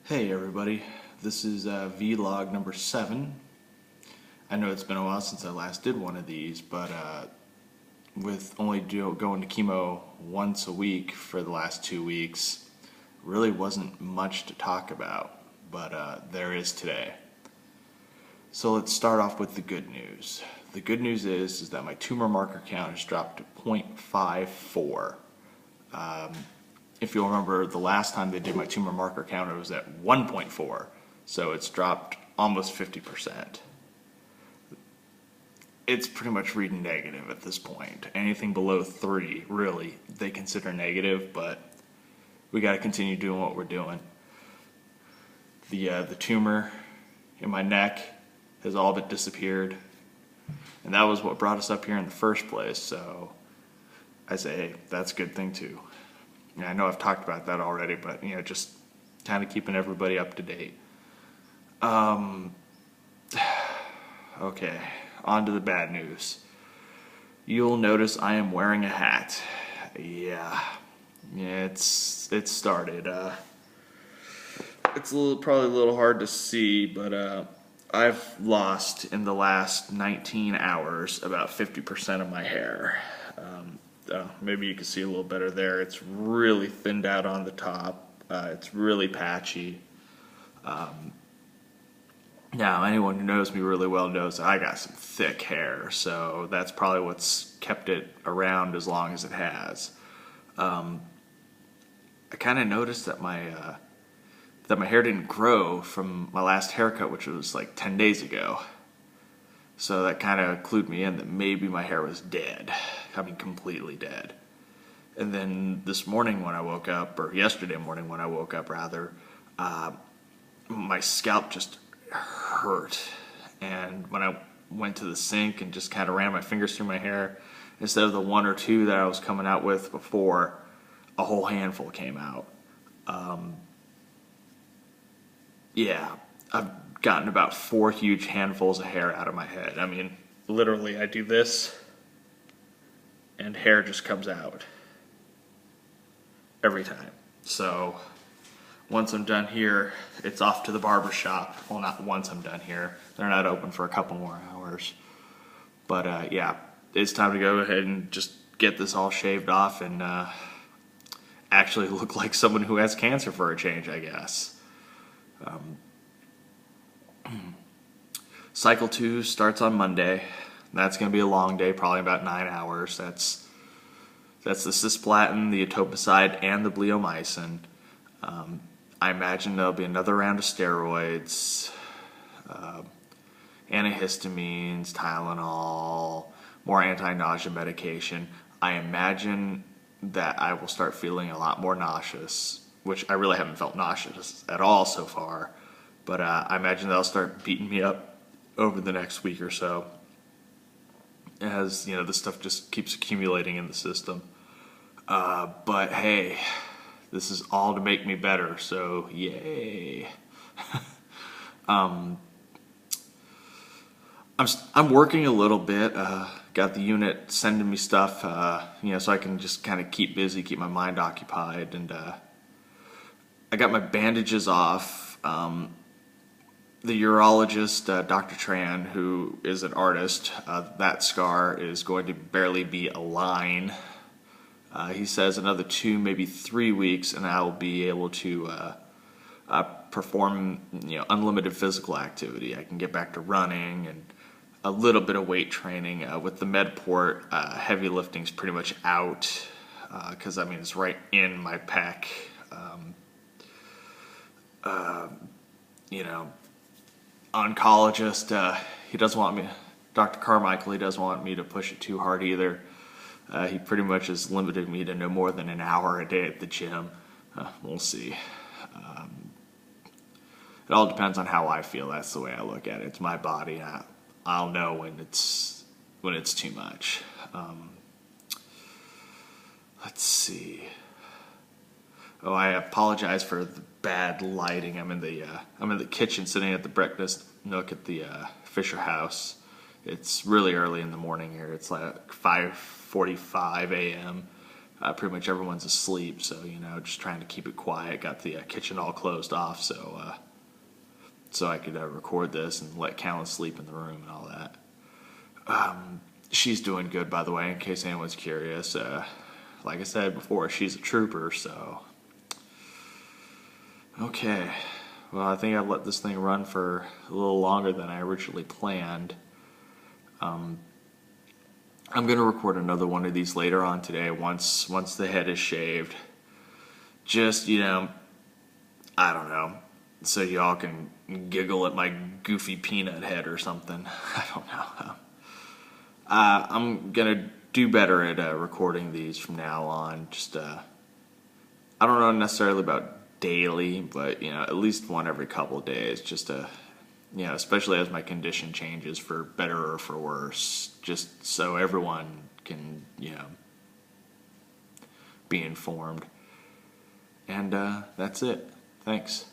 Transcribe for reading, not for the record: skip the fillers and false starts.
Hey everybody, this is vlog number 7. I know it's been a while since I last did one of these, but with only going to chemo once a week for the last 2 weeks, really wasn't much to talk about, but there is today. So let's start off with the good news. The good news is that my tumor marker count has dropped to 0.54. If you'll remember, the last time they did my tumor marker count, it was at 1.4, so it's dropped almost 50%. It's pretty much reading negative at this point. Anything below 3, really, they consider negative, but we got to continue doing what we're doing. The tumor in my neck has all but disappeared, and that was what brought us up here in the first place, so I say, hey, that's a good thing too. I know I've talked about that already, but just kind of keeping everybody up to date. Okay, on to the bad news. You'll notice I am wearing a hat. Yeah, it's started. It's probably a little hard to see, but I've lost in the last 19 hours about 50% of my hair. Maybe you can see a little better there. It's really thinned out on the top. It's really patchy. Now, anyone who knows me really well knows that I got some thick hair, so that's probably what's kept it around as long as it has. I kind of noticed that my hair didn't grow from my last haircut, which was like 10 days ago. So that kind of clued me in that maybe my hair was dead. I mean, completely dead. And then this morning when I woke up, or yesterday morning when I woke up rather, my scalp just hurt. And when I went to the sink and just kind of ran my fingers through my hair, instead of the 1 or 2 that I was coming out with before, a whole handful came out. Yeah, I've gotten about 4 huge handfuls of hair out of my head. I mean, literally, I do this, and hair just comes out every time. So once I'm done here, it's off to the barber shop. Well, not once I'm done here. They're not open for a couple more hours. But yeah, it's time to go ahead and just get this all shaved off and actually look like someone who has cancer for a change, I guess. Cycle 2 starts on Monday. That's going to be a long day, probably about 9 hours. That's the cisplatin, the etoposide, and the bleomycin. I imagine there'll be another round of steroids, antihistamines, Tylenol, more anti-nausea medication. I imagine that I will start feeling a lot more nauseous, which I really haven't felt nauseous at all so far. But I imagine they'll start beating me up over the next week or so, as this stuff just keeps accumulating in the system. But hey, this is all to make me better, so yay. I'm working a little bit. Got the unit sending me stuff, so I can just kind of keep busy, keep my mind occupied, and I got my bandages off. The urologist, Dr. Tran, who is an artist, that scar is going to barely be a line. He says another 2, maybe 3 weeks, and I will be able to perform unlimited physical activity. I can get back to running and a little bit of weight training. With the Medport, heavy lifting's pretty much out, because it's right in my pec. Oncologist, he doesn't want me, Dr. Carmichael, he doesn't want me to push it too hard either. He pretty much has limited me to no more than an hour a day at the gym. We'll see. It all depends on how I feel. That's the way I look at it. It's my body. I'll know when it's too much. Let's see. Oh, I apologize for the bad lighting. I'm in the kitchen, sitting at the breakfast nook at the Fisher House. It's really early in the morning here. It's like 5:45 a.m. Pretty much everyone's asleep, so just trying to keep it quiet. Got the kitchen all closed off, so I could record this and let Callan sleep in the room and all that. She's doing good, by the way, in case anyone's curious. Like I said before, she's a trooper, so. Okay. Well, I think I've let this thing run for a little longer than I originally planned. I'm going to record another one of these later on today once the head is shaved. Just, I don't know, so y'all can giggle at my goofy peanut head or something. I don't know. I'm going to do better at recording these from now on. Just, I don't know necessarily about daily, but, at least one every couple of days, just to, especially as my condition changes for better or for worse, just so everyone can, be informed. And that's it. Thanks.